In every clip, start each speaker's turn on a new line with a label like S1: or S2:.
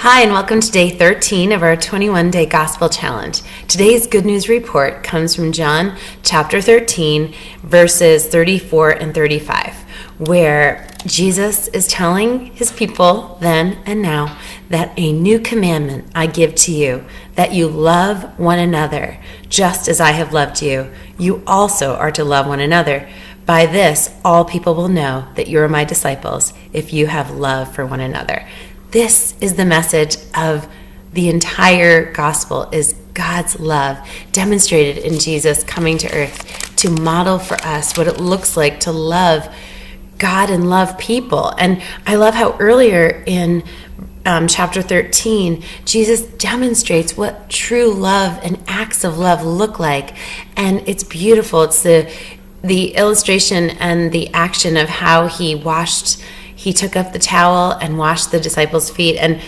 S1: Hi, and welcome to day 13 of our 21-day Gospel Challenge. Today's Good News Report comes from John chapter 13, verses 34 and 35, where Jesus is telling his people then and now that a new commandment I give to you, that you love one another just as I have loved you. You also are to love one another. By this, all people will know that you are my disciples if you have love for one another. This is the message of the entire gospel, is God's love demonstrated in Jesus coming to earth to model for us what it looks like to love God and love people. And I love how earlier in chapter 13, Jesus demonstrates what true love and acts of love look like. And it's beautiful. It's the illustration and the action of how he took up the towel and washed the disciples' feet. And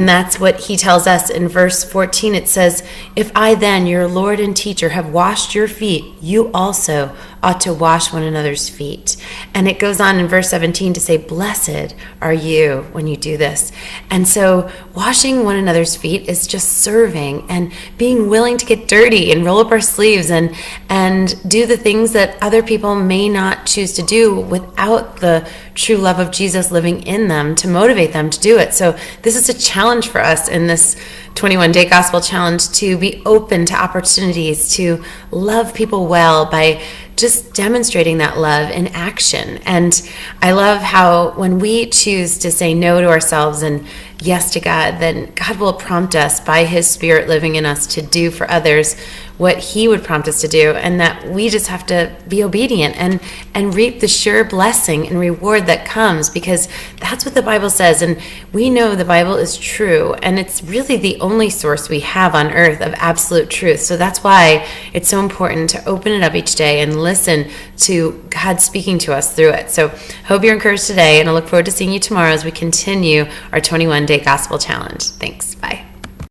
S1: that's what he tells us in verse 14. It says, if I then, your Lord and teacher, have washed your feet, you also ought to wash one another's feet. And it goes on in verse 17 to say, blessed are you when you do this. And so washing one another's feet is just serving and being willing to get dirty and roll up our sleeves and do the things that other people may not choose to do without the true love of Jesus living in them to motivate them to do it. So this is a challenge for us in this 21-day gospel challenge to be open to opportunities to love people well by just demonstrating that love in action. And I love how when we choose to say no to ourselves and yes to God, then God will prompt us by his Spirit living in us to do for others what he would prompt us to do, and that we just have to be obedient and reap the sure blessing and reward that comes, because that's what the Bible says. And we know the Bible is true, and it's really the only source we have on earth of absolute truth. So that's why it's so important to open it up each day and listen to God speaking to us through it. So hope you're encouraged today, and I look forward to seeing you tomorrow as we continue our 21-day gospel challenge. Thanks. Bye.